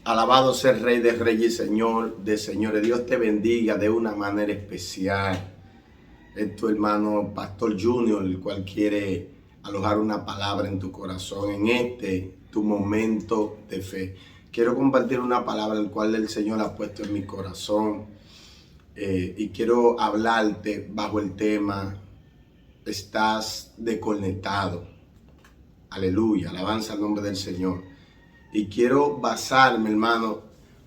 Alabado sea el Rey de Reyes y Señor de Señores. Dios te bendiga de una manera especial. Es tu hermano Pastor Junior, el cual quiere alojar una palabra en tu corazón en tu momento de fe. Quiero compartir una palabra el cual el Señor ha puesto en mi corazón y quiero hablarte bajo el tema: estás desconectado. Aleluya, alabanza al nombre del Señor. Y quiero basarme, hermano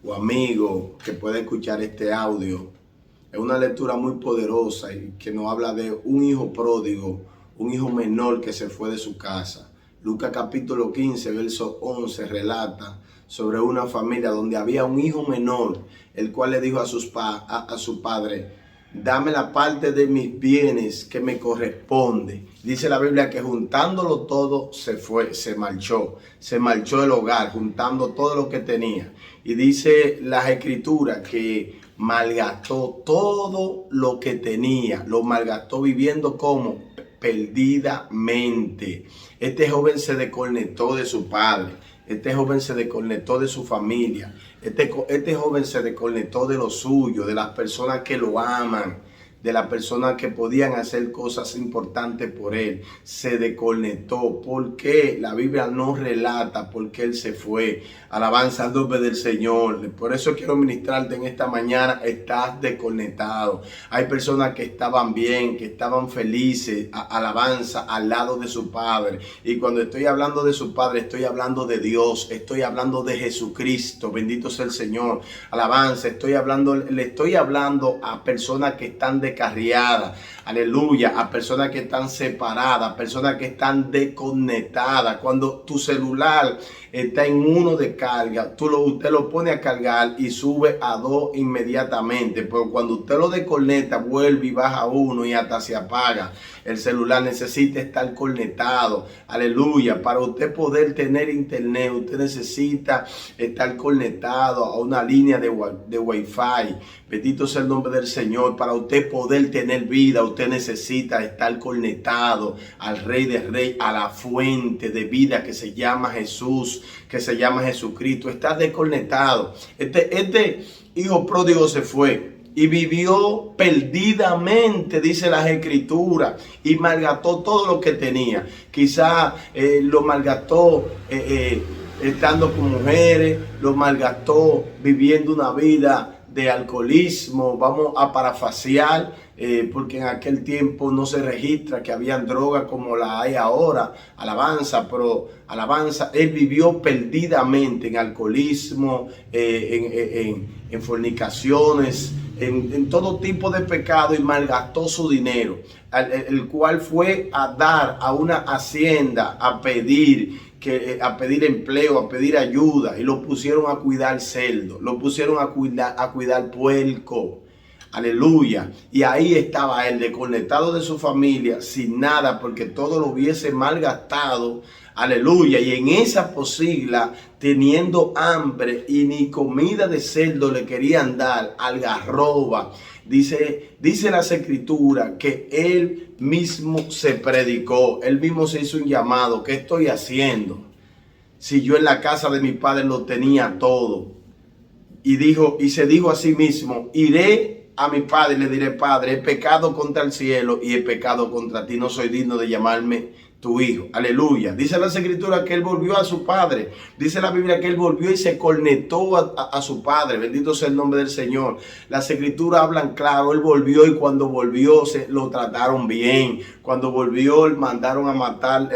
o amigo que pueda escuchar este audio, en una lectura muy poderosa y que nos habla de un hijo pródigo, un hijo menor que se fue de su casa. Lucas capítulo 15, verso 11 relata sobre una familia donde había un hijo menor, el cual le dijo a su padre: dame la parte de mis bienes que me corresponde. Dice la Biblia que juntándolo todo se marchó del hogar, juntando todo lo que tenía. Y dice las escrituras que malgastó todo lo que tenía, lo malgastó viviendo como perdidamente. Este joven se desconectó de su padre. Este joven se desconectó de su familia. Este joven se desconectó de lo suyo, de las personas que lo aman, de las personas que podían hacer cosas importantes por él. Se desconectó. ¿Por qué? La Biblia no relata por qué él se fue. Alabanza al nombre del Señor. Por eso quiero ministrarte en esta mañana: estás desconectado. Hay personas que estaban bien, que estaban felices, alabanza, al lado de su Padre. Y cuando estoy hablando de su Padre, estoy hablando de Dios, estoy hablando de Jesucristo. Bendito sea el Señor. Alabanza, le estoy hablando a personas que están descarriadas. Aleluya, a personas que están separadas, personas que están desconectadas. Cuando tu celular está en 1 de carga, usted lo pone a cargar y sube a 2 inmediatamente. Pero cuando usted lo desconecta, vuelve y baja a 1 y hasta se apaga. El celular necesita estar conectado. Aleluya, para usted poder tener internet, usted necesita estar conectado a una línea de Wi-Fi. Bendito sea el nombre del Señor. Para usted poder tener vida, usted necesita estar conectado al Rey de Reyes, a la fuente de vida que se llama Jesús, que se llama Jesucristo. Está desconectado. Este hijo pródigo se fue y vivió perdidamente, dice las escrituras, y malgastó todo lo que tenía. Quizá lo malgastó estando con mujeres, lo malgastó viviendo una vida de alcoholismo. Vamos a parafrasear, porque en aquel tiempo no se registra que habían drogas como la hay ahora. Alabanza, pero alabanza, él vivió perdidamente en alcoholismo, en fornicaciones, en todo tipo de pecado, y malgastó su dinero, el cual fue a dar a una hacienda a pedir empleo, a pedir ayuda, y lo pusieron a cuidar cerdo, lo pusieron a cuidar puerco. Aleluya. Y ahí estaba él, desconectado de su familia, sin nada, porque todo lo hubiese malgastado. Aleluya. Y en esa posigla, teniendo hambre, y ni comida de cerdo le querían dar, algarroba. Dice las escrituras que él mismo se predicó, él mismo se hizo un llamado: ¿qué estoy haciendo? Si yo en la casa de mi padre lo tenía todo. Y se dijo a sí mismo: iré a mi padre y le diré: Padre, he pecado contra el cielo y he pecado contra ti, no soy digno de llamarme tu hijo. Aleluya. Dice las escrituras que él volvió a su padre. Dice la Biblia que él volvió y se conectó a su padre. Bendito sea el nombre del Señor. Las escrituras hablan claro. Él volvió, y cuando volvió lo trataron bien. Cuando volvió, mandaron a matar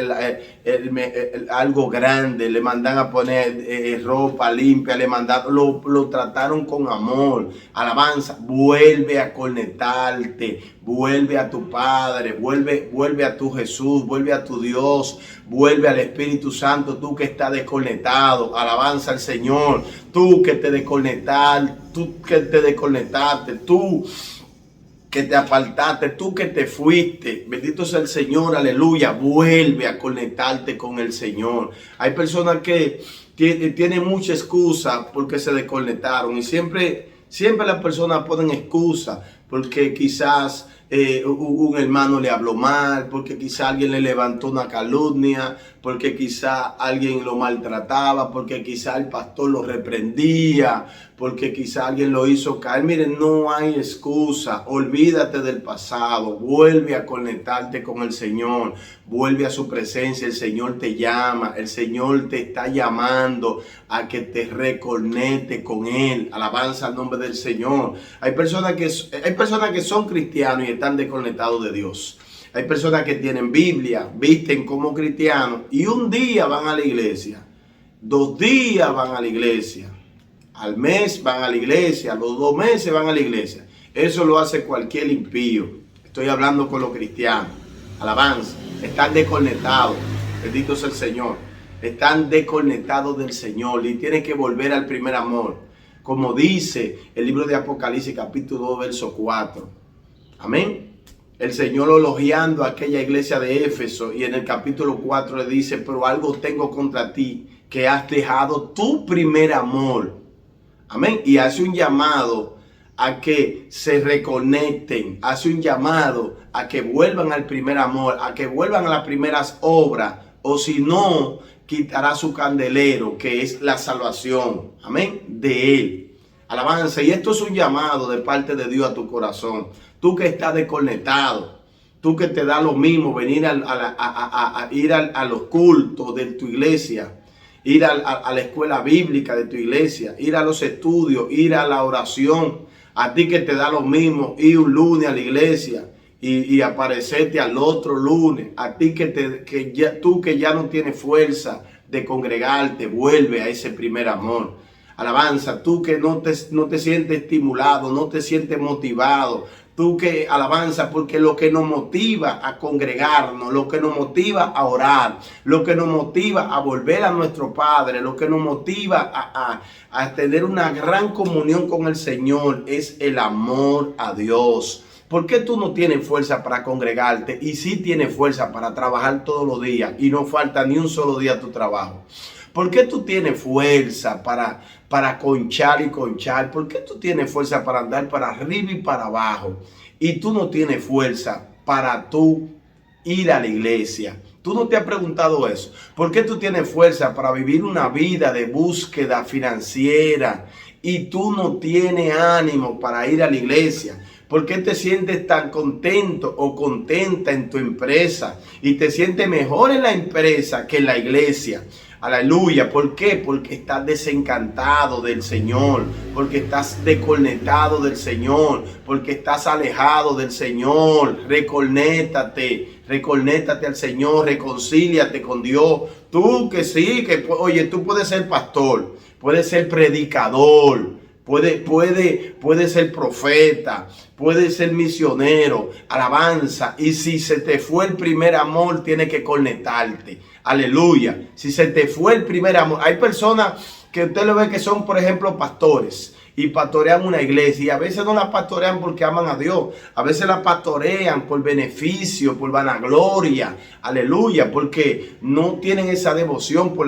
algo grande, le mandan a poner ropa limpia, lo trataron con amor. Alabanza, vuelve a conectarte, vuelve a tu Padre, vuelve a tu Jesús, vuelve a tu Dios, vuelve al Espíritu Santo, tú que estás desconectado. Alabanza al Señor, tú que te desconectaste, tú que te apartaste, tú que te fuiste. Bendito sea el Señor, aleluya. Vuelve a conectarte con el Señor. Hay personas que tienen mucha excusa porque se desconectaron, y siempre las personas ponen excusa porque quizás un hermano le habló mal, porque quizá alguien le levantó una calumnia, porque quizá alguien lo maltrataba, porque quizá el pastor lo reprendía, porque quizá alguien lo hizo caer. Miren, no hay excusa. Olvídate del pasado, vuelve a conectarte con el Señor, vuelve a su presencia. El Señor te llama, el Señor te está llamando a que te reconecte con Él. Alabanza al nombre del Señor. Hay personas que son cristianos y están desconectados de Dios. Hay personas que tienen Biblia, visten como cristianos y un día van a la iglesia, 2 días van a la iglesia, al mes van a la iglesia, a los 2 meses van a la iglesia. Eso lo hace cualquier impío. Estoy hablando con los cristianos. Alabanza. Están desconectados. Bendito sea el Señor. Están desconectados del Señor y tienen que volver al primer amor. Como dice el libro de Apocalipsis capítulo 2 verso 4. Amén. El Señor elogiando a aquella iglesia de Éfeso y en el capítulo 4 le dice: pero algo tengo contra ti, que has dejado tu primer amor. Amén. Y hace un llamado a que se reconecten, hace un llamado a que vuelvan al primer amor, a que vuelvan a las primeras obras, o si no, quitará su candelero, que es la salvación. Amén. De Él. Alabanza. Y esto es un llamado de parte de Dios a tu corazón. Tú que estás desconectado, tú que te da lo mismo venir ir a los cultos de tu iglesia, ir a la escuela bíblica de tu iglesia, ir a los estudios, ir a la oración. A ti que te da lo mismo ir un lunes a la iglesia y aparecerte al otro lunes. A ti tú que ya no tienes fuerza de congregarte, vuelve a ese primer amor. Alabanza, tú que no te sientes estimulado, no te sientes motivado. Tú que, alabanza, porque lo que nos motiva a congregarnos, lo que nos motiva a orar, lo que nos motiva a volver a nuestro Padre, lo que nos motiva a tener una gran comunión con el Señor es el amor a Dios. ¿Por qué tú no tienes fuerza para congregarte y sí tienes fuerza para trabajar todos los días y no falta ni un solo día a tu trabajo? ¿Por qué tú tienes fuerza para conchar y conchar? ¿Por qué tú tienes fuerza para andar para arriba y para abajo? Y tú no tienes fuerza para tú ir a la iglesia. ¿Tú no te has preguntado eso? ¿Por qué tú tienes fuerza para vivir una vida de búsqueda financiera y tú no tienes ánimo para ir a la iglesia? ¿Por qué te sientes tan contento o contenta en tu empresa y te sientes mejor en la empresa que en la iglesia? Aleluya. ¿Por qué? Porque estás desencantado del Señor, porque estás desconectado del Señor, porque estás alejado del Señor. Reconéctate al Señor, reconcíliate con Dios. Tú que sí, oye, tú puedes ser pastor, puedes ser predicador, puede ser profeta, puede ser misionero, alabanza. Y si se te fue el primer amor, tienes que conectarte. Aleluya. Si se te fue el primer amor. Hay personas que usted lo ve que son, por ejemplo, pastores y pastorean una iglesia. Y a veces no la pastorean porque aman a Dios. A veces la pastorean por beneficio, por vanagloria. Aleluya. Porque no tienen esa devoción por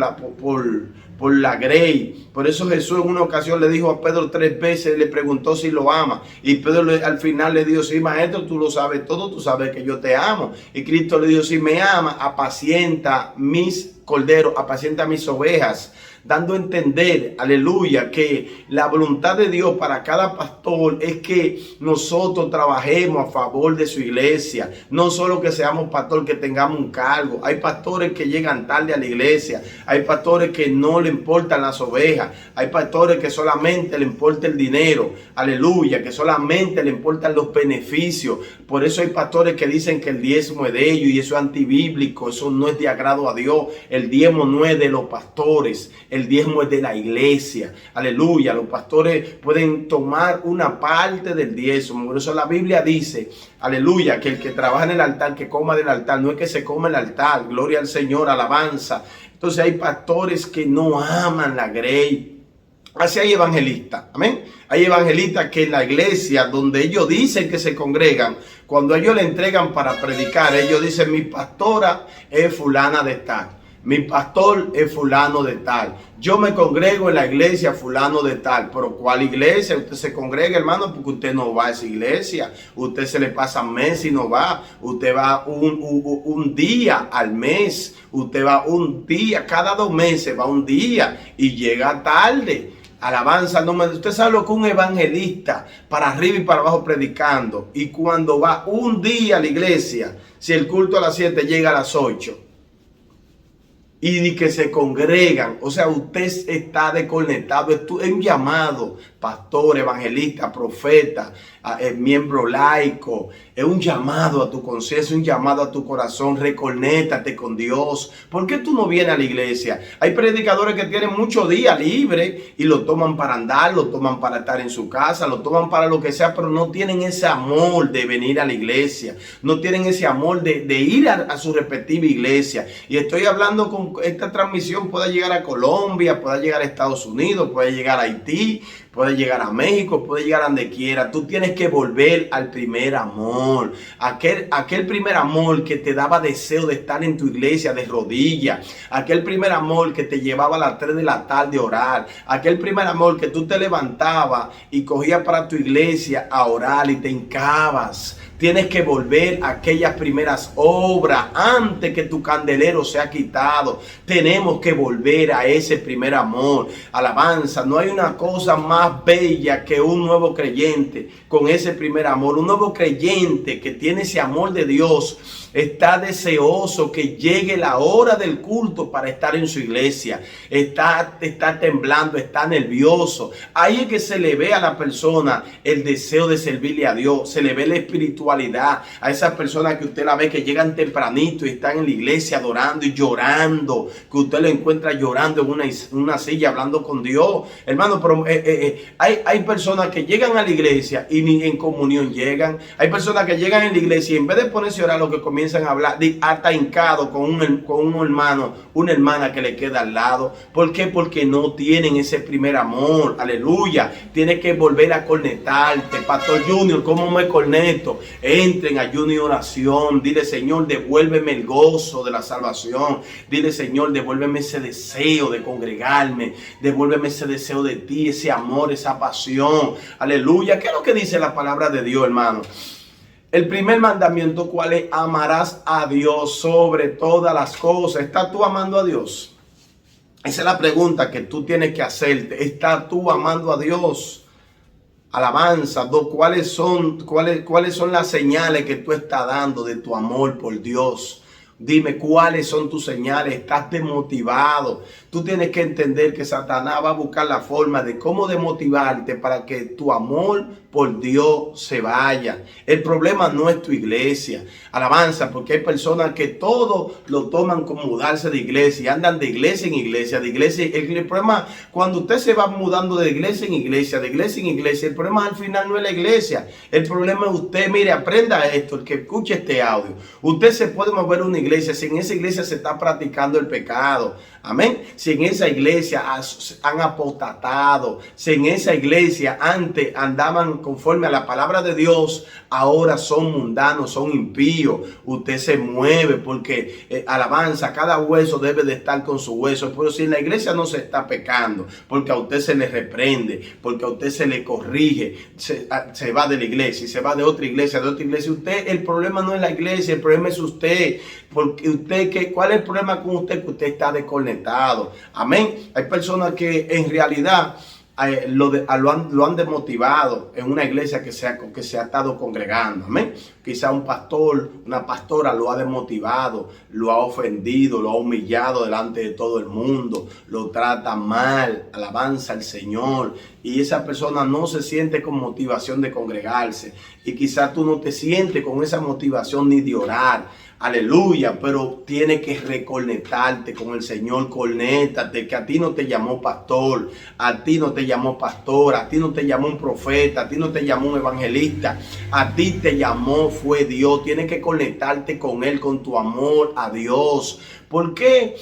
la grey. Por eso Jesús en una ocasión le dijo a Pedro 3 veces, le preguntó si lo ama. Y Pedro al final le dijo: sí, maestro, tú lo sabes todo, tú sabes que yo te amo. Y Cristo le dijo: si me ama, apacienta mis corderos, apacienta mis ovejas. Dando a entender, aleluya, que la voluntad de Dios para cada pastor es que nosotros trabajemos a favor de su iglesia. No solo que seamos pastor, que tengamos un cargo. Hay pastores que llegan tarde a la iglesia. Hay pastores que no le importan las ovejas. Hay pastores que solamente le importa el dinero. Aleluya, que solamente le importan los beneficios. Por eso hay pastores que dicen que el diezmo es de ellos y eso es antibíblico. Eso no es de agrado a Dios. El diezmo no es de los pastores. El diezmo es de la iglesia. Aleluya. Los pastores pueden tomar una parte del diezmo. Por eso la Biblia dice, aleluya, que el que trabaja en el altar, que coma del altar. No es que se coma el altar. Gloria al Señor, alabanza. Entonces hay pastores que no aman la grey. Así hay evangelistas. Amén. Hay evangelistas que en la iglesia donde ellos dicen que se congregan, cuando ellos le entregan para predicar, ellos dicen: mi pastora es fulana de tal. mi pastor es fulano de tal. Yo me congrego en la iglesia fulano de tal. Pero ¿cuál iglesia? Usted se congrega, hermano, porque usted no va a esa iglesia. Usted se le pasa meses y no va. Usted va un día al mes. Usted va un día, cada 2 meses va un día y llega tarde. Alabanza, no me. Usted sabe lo que un evangelista para arriba y para abajo predicando. Y cuando va un día a la iglesia, si el culto a las 7 llega a las 8. Y que se congregan, o sea, usted está desconectado, es un llamado, pastor, evangelista, profeta, miembro laico, es un llamado a tu conciencia, un llamado a tu corazón, reconéctate con Dios. ¿Por qué tú no vienes a la iglesia? Hay predicadores que tienen muchos días libres y lo toman para andar, lo toman para estar en su casa, lo toman para lo que sea, pero no tienen ese amor de venir a la iglesia, no tienen ese amor de ir a su respectiva iglesia. Y estoy hablando con esta transmisión puede llegar a Colombia, puede llegar a Estados Unidos, puede llegar a Haití, puede llegar a México, puede llegar a donde quiera. Tú tienes que volver al primer amor, aquel primer amor que te daba deseo de estar en tu iglesia de rodillas, aquel primer amor que te llevaba a las 3 de la tarde a orar, aquel primer amor que tú te levantabas y cogías para tu iglesia a orar y te hincabas. Tienes que volver a aquellas primeras obras antes que tu candelero sea quitado. Tenemos que volver a ese primer amor. Alabanza, no hay una cosa más bella que un nuevo creyente con ese primer amor. Un nuevo creyente que tiene ese amor de Dios está deseoso que llegue la hora del culto para estar en su iglesia. Está temblando, está nervioso. Ahí es que se le ve a la persona el deseo de servirle a Dios. Se le ve la espiritualidad a esas personas que usted la ve que llegan tempranito y están en la iglesia adorando y llorando. Que usted lo encuentra llorando en una silla hablando con Dios. Hermano, pero hay personas que llegan a la iglesia y ni en comunión llegan. Hay personas que llegan en la iglesia y en vez de ponerse a orar lo que comienzan a hablar, hasta hincado con un hermano, una hermana que le queda al lado. ¿Por qué? Porque no tienen ese primer amor. Aleluya. Tienes que volver a conectarte. Pastor Junior, ¿cómo me conecto? Entren a ayuno y oración. Dile, Señor, devuélveme el gozo de la salvación. Dile, Señor, devuélveme ese deseo de congregarme. Devuélveme ese deseo de ti, ese amor, esa pasión. Aleluya. ¿Qué es lo que dice la palabra de Dios, hermano? El primer mandamiento, ¿cuál es? Amarás a Dios sobre todas las cosas. ¿Estás tú amando a Dios? Esa es la pregunta que tú tienes que hacerte. ¿Estás tú amando a Dios? Alabanza. ¿Cuáles son las señales que tú estás dando de tu amor por Dios? Dime cuáles son tus señales. Estás desmotivado. Tú tienes que entender que Satanás va a buscar la forma de cómo desmotivarte para que tu amor por Dios se vaya. El problema no es tu iglesia. Alabanza, porque hay personas que todo lo toman como mudarse de iglesia. Andan de iglesia en iglesia, de iglesia. El problema, cuando usted se va mudando de iglesia en iglesia, de iglesia en iglesia, el problema al final no es la iglesia. El problema es usted. Mire, aprenda esto, el que escuche este audio. Usted se puede mover a una iglesia si en esa iglesia se está practicando el pecado. Amén. Si en esa iglesia han apostatado, si en esa iglesia antes andaban conforme a la palabra de Dios, ahora son mundanos, son impíos. Usted se mueve porque alabanza, cada hueso debe de estar con su hueso. Pero si en la iglesia no se está pecando, porque a usted se le reprende, porque a usted se le corrige, se va de la iglesia y se va de otra iglesia, Usted, el problema no es la iglesia, el problema es usted. Porque usted, ¿cuál es el problema con usted? Que usted está desconectado. Amén. Hay personas que en realidad lo han desmotivado en una iglesia que se ha estado congregando. Amén. Quizá un pastor, una pastora lo ha desmotivado, lo ha ofendido, lo ha humillado delante de todo el mundo, lo trata mal. Alabanza al Señor. Y esa persona no se siente con motivación de congregarse. Y quizá tú no te sientes con esa motivación ni de orar. Aleluya, pero tienes que reconectarte con el Señor. Conéctate, que a ti no te llamó pastor, a ti no te llamó pastora, a ti no te llamó un profeta, a ti no te llamó un evangelista, a ti te llamó fue Dios. Tienes que conectarte con Él, con tu amor a Dios. ¿Por qué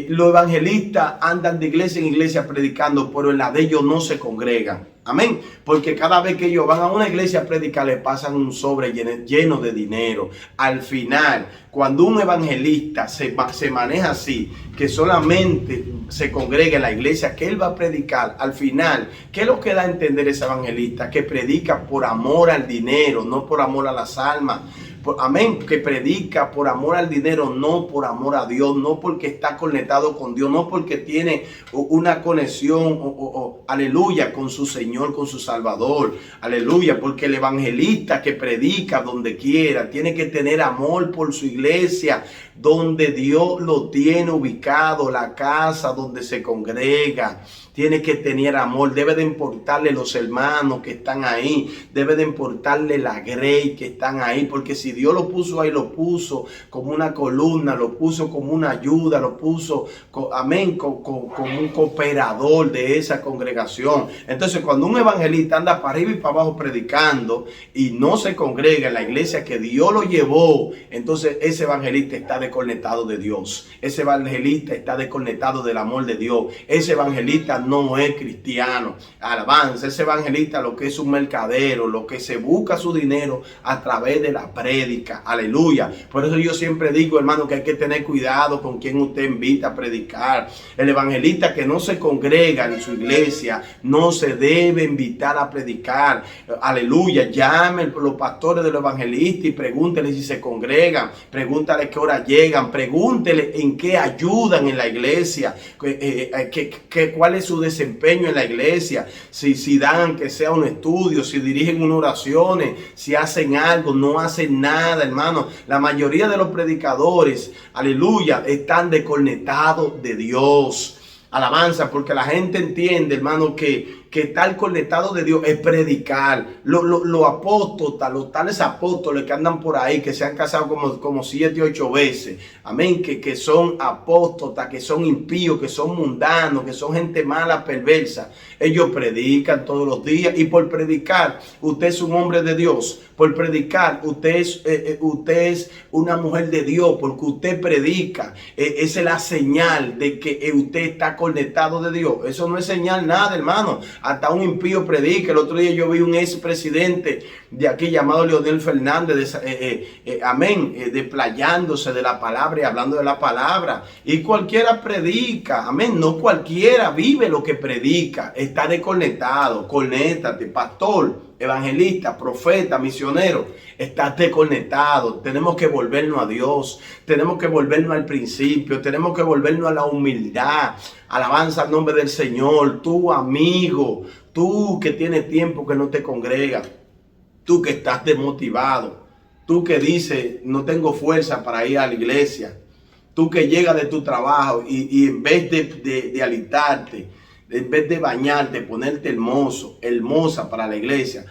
los evangelistas andan de iglesia en iglesia predicando, pero en la de ellos no se congregan. Amén. Porque cada vez que ellos van a una iglesia a predicar, le pasan un sobre lleno de dinero. Al final, cuando un evangelista se maneja así, que solamente se congrega en la iglesia que él va a predicar, al final, ¿qué es lo que da a entender ese evangelista? Que predica por amor al dinero, no por amor a las almas. Amén, que predica por amor al dinero, no por amor a Dios, no porque está conectado con Dios, no porque tiene una conexión, aleluya, con su Señor, con su Salvador, aleluya, porque el evangelista que predica donde quiera, tiene que tener amor por su iglesia, donde Dios lo tiene ubicado, la casa donde se congrega. Tiene que tener amor, debe de importarle los hermanos que están ahí, debe de importarle la grey que están ahí, porque si Dios lo puso ahí, lo puso como una columna, lo puso como una ayuda, lo puso, amén, como un cooperador de esa congregación. Entonces, cuando un evangelista anda para arriba y para abajo predicando y no se congrega en la iglesia que Dios lo llevó, entonces ese evangelista está desconectado de Dios, ese evangelista está desconectado del amor de Dios, ese evangelista no es cristiano. Alabanza, ese evangelista lo que es un mercadero, lo que se busca su dinero a través de la prédica. Aleluya. Por eso yo siempre digo, hermano, que hay que tener cuidado con quien usted invita a predicar. El evangelista que no se congrega en su iglesia no se debe invitar a predicar. Aleluya. Llamen los pastores de los evangelistas y pregúntenle si se congregan, pregúntale qué hora llegan, pregúntele en qué ayudan en la iglesia, cuál es su desempeño en la iglesia, si dan que sea un estudio, si dirigen unas oraciones, si hacen algo, no hacen nada, hermano. La mayoría de los predicadores, aleluya, están desconectados de Dios. Alabanza, porque la gente entiende, hermano, que estar conectado de Dios es predicar. Los apóstoles, los tales apóstoles que andan por ahí, que se han casado como 7, 8 veces, amén, que son apóstotas, que son impíos, que son mundanos, que son gente mala, perversa. Ellos predican todos los días, y por predicar, usted es un hombre de Dios. Por predicar, usted es una mujer de Dios, porque usted predica. Esa es la señal de que usted está conectado de Dios. Eso no es señal nada, hermano. Hasta un impío predica. El otro día yo vi un expresidente de aquí llamado Leonel Fernández, amén, desplayándose de la palabra y hablando de la palabra. Y cualquiera predica, amén. No cualquiera vive lo que predica. Está desconectado. Conéctate, pastor, evangelista, profeta, misionero, estás desconectado. Tenemos que volvernos a Dios, tenemos que volvernos al principio, tenemos que volvernos a la humildad. Alabanza al nombre del Señor. Tu amigo, tú que tienes tiempo que no te congregas, tú que estás desmotivado, tú que dices no tengo fuerza para ir a la iglesia, tú que llegas de tu trabajo y en vez de alistarte, en vez de bañarte, ponerte hermosa para la iglesia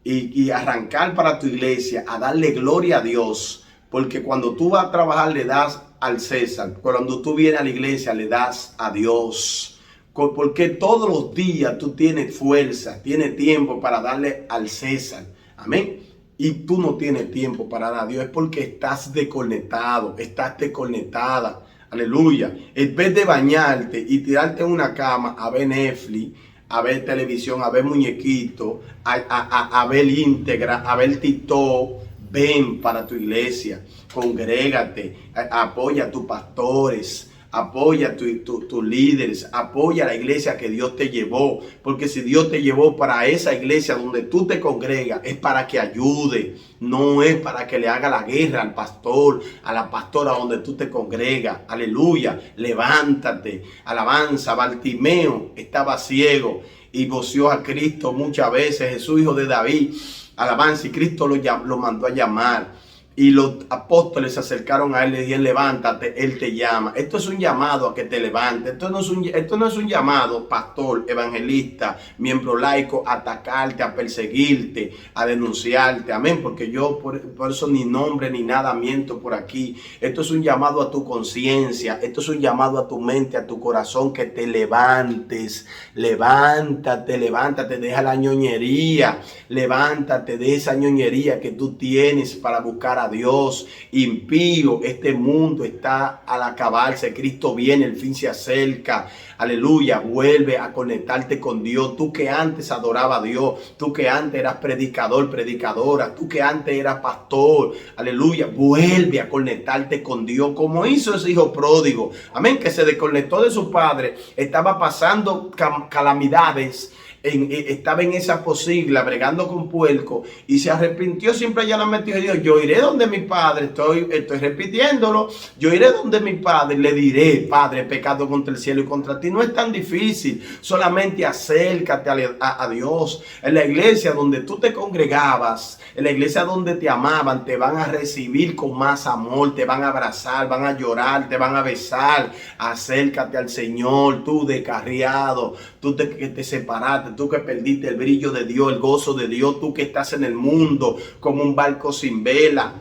y arrancar para tu iglesia a darle gloria a Dios, porque cuando tú vas a trabajar le das al César, cuando tú vienes a la iglesia le das a Dios, porque todos los días tú tienes fuerza, tienes tiempo para darle al César, amén. Y tú no tienes tiempo para dar a Dios, es porque estás desconectado, estás desconectada. Aleluya. En vez de bañarte y tirarte en una cama a ver Netflix, a ver televisión, a ver muñequitos, a ver íntegra, a ver TikTok, ven para tu iglesia, congrégate, apoya a tus pastores, apoya a tus líderes, apoya a la iglesia que Dios te llevó, porque si Dios te llevó para esa iglesia donde tú te congregas, es para que ayude, no es para que le haga la guerra al pastor, a la pastora donde tú te congregas. Aleluya, levántate, alabanza. Bartimeo estaba ciego y voció a Cristo muchas veces, Jesús hijo de David, alabanza, y Cristo lo mandó a llamar. Y los apóstoles se acercaron a él y le dijeron, levántate, él te llama. Esto es un llamado a que te levantes. Esto no es un llamado, pastor, evangelista, miembro laico, a atacarte, a perseguirte, a denunciarte. Amén, porque yo por eso ni nombre ni nada miento por aquí. Esto es un llamado a tu conciencia. Esto es un llamado a tu mente, a tu corazón, que te levantes. Levántate, levántate, deja la ñoñería. Levántate de esa ñoñería que tú tienes para buscar a a Dios. Impío, este mundo está al acabarse. Cristo viene, el fin se acerca. Aleluya, vuelve a conectarte con Dios. Tú que antes adoraba a Dios, tú que antes eras predicador, predicadora, tú que antes eras pastor. Aleluya, vuelve a conectarte con Dios como hizo ese hijo pródigo. Amén, que se desconectó de su padre, estaba pasando calamidades. Estaba en esa posigla bregando con puerco y se arrepintió siempre llanamente y dijo: yo iré donde mi padre, estoy repitiéndolo, yo iré donde mi padre, le diré: Padre, he pecado contra el cielo y contra ti. No es tan difícil, solamente acércate a Dios. En la iglesia donde tú te congregabas, en la iglesia donde te amaban, te van a recibir con más amor, te van a abrazar, van a llorar, te van a besar. Acércate al Señor, tú descarriado, tú que te separaste, tú que perdiste el brillo de Dios, el gozo de Dios, tú que estás en el mundo como un barco sin vela.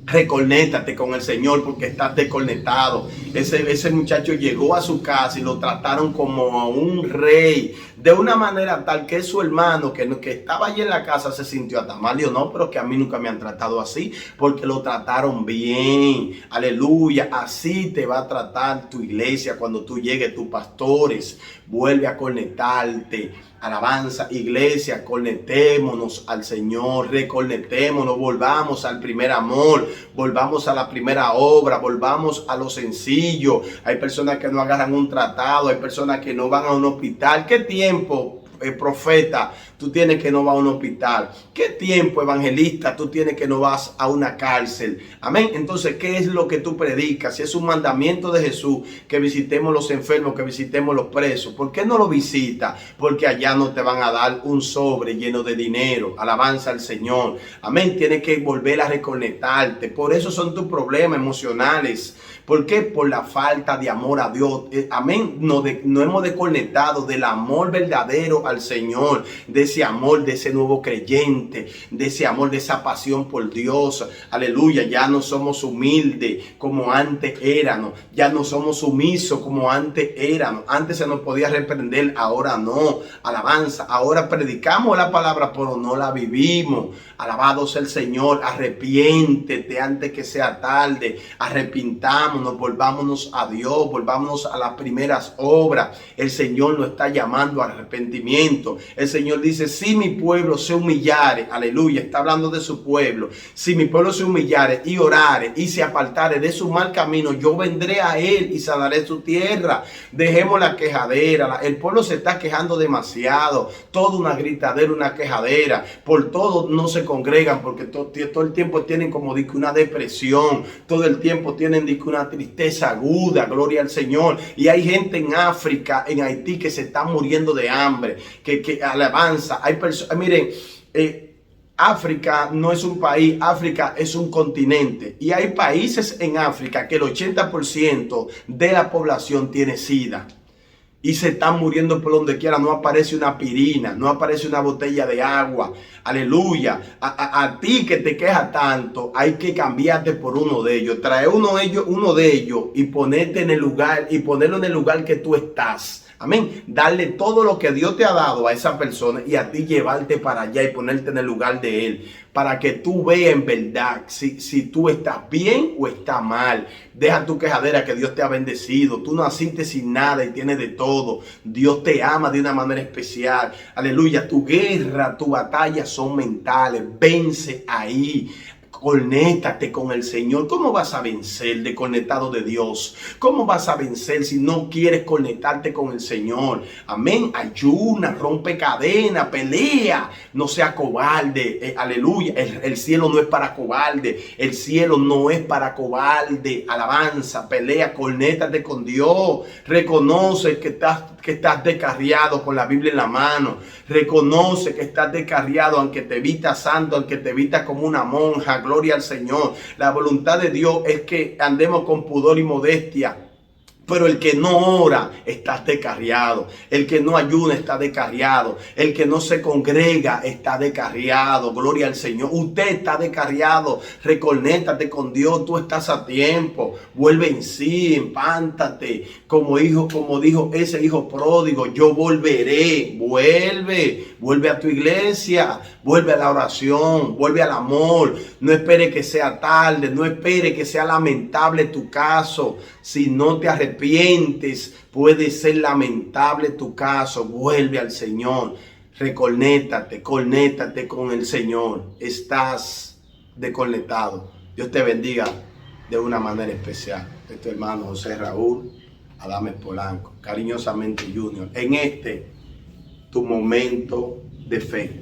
Reconéctate con el Señor porque estás desconectado. Ese muchacho llegó a su casa y lo trataron como a un rey, de una manera tal que su hermano que estaba allí en la casa se sintió hasta mal. Dijo: no, pero que a mí nunca me han tratado así, porque lo trataron bien. Aleluya, así te va a tratar tu iglesia cuando tú llegues, tus pastores. Vuelve a conectarte. Alabanza, iglesia, conectémonos al Señor, reconectémonos, volvamos al primer amor, volvamos a la primera obra, volvamos a lo sencillo. Hay personas que no agarran un tratado, hay personas que no van a un hospital. ¿Qué tiempo, profeta, tú tienes que no vas a un hospital? ¿Qué tiempo, evangelista, tú tienes que no vas a una cárcel? Amén. Entonces, ¿qué es lo que tú predicas? Si es un mandamiento de Jesús que visitemos los enfermos, que visitemos los presos, ¿por qué no lo visitas? Porque allá no te van a dar un sobre lleno de dinero. Alabanza al Señor. Amén. Tienes que volver a reconectarte. Por eso son tus problemas emocionales. ¿Por qué? Por la falta de amor a Dios. Amén. No hemos desconectado del amor verdadero al Señor, de ese amor, de ese nuevo creyente, de ese amor, de esa pasión por Dios. Aleluya. Ya no somos humildes como antes éramos. Ya no somos sumisos como antes éramos. Antes se nos podía reprender, ahora no. Alabanza. Ahora predicamos la palabra, pero no la vivimos. Alabado sea el Señor. Arrepiéntete antes que sea tarde. Arrepintámonos, volvámonos a Dios, volvámonos a las primeras obras. El Señor nos está llamando al arrepentimiento. El Señor dice: si mi pueblo se humillare, aleluya, está hablando de su pueblo. Si mi pueblo se humillare y orare y se apartare de su mal camino, yo vendré a él y sanaré su tierra. Dejemos la quejadera. El pueblo se está quejando demasiado. Toda una gritadera, una quejadera. Por todo no se congregan porque todo el tiempo tienen como una depresión. Todo el tiempo tienen una tristeza aguda. Gloria al Señor. Y hay gente en África, en Haití, que se está muriendo de hambre. Que alabanza. Hay personas, miren, África no es un país, África es un continente. Y hay países en África que el 80% de la población tiene SIDA. Y se están muriendo por donde quiera. No aparece una pirina, no aparece una botella de agua. Aleluya. A ti que te quejas tanto, hay que cambiarte por uno de ellos. Trae uno de ellos y ponerte en el lugar, y ponerlo en el lugar que tú estás. Amén. Darle todo lo que Dios te ha dado a esa persona y a ti llevarte para allá y ponerte en el lugar de él. Para que tú veas en verdad si tú estás bien o estás mal. Deja tu quejadera, que Dios te ha bendecido. Tú naciste sin nada y tienes de todo. Dios te ama de una manera especial. Aleluya. Tu guerra, tu batalla son mentales. Vence ahí. Conéctate con el Señor. ¿Cómo vas a vencer desconectado de Dios? ¿Cómo vas a vencer si no quieres conectarte con el Señor? Amén. Ayuna, rompe cadena, pelea. No sea cobarde. Aleluya. El cielo no es para cobarde. El cielo no es para cobarde. Alabanza, pelea, conéctate con Dios. Reconoce que estás descarriado con la Biblia en la mano. Reconoce que estás descarriado, aunque te vistas santo, aunque te vistas como una monja. Gloria al Señor. La voluntad de Dios es que andemos con pudor y modestia. Pero el que no ora está descarriado. El que no ayuna está descarriado. El que no se congrega está descarriado. Gloria al Señor. Usted está descarriado. Reconéctate con Dios. Tú estás a tiempo. Vuelve en sí. Empántate. Como dijo ese hijo pródigo. Yo volveré. Vuelve a tu iglesia. Vuelve a la oración. Vuelve al amor. No espere que sea tarde. No espere que sea lamentable tu caso. Si no te arrepientes, puede ser lamentable tu caso. Vuelve al Señor. Conéctate con el Señor. Estás desconectado. Dios te bendiga de una manera especial. Este es tu hermano José Raúl Adames Polanco, cariñosamente Junior, en tu momento de fe.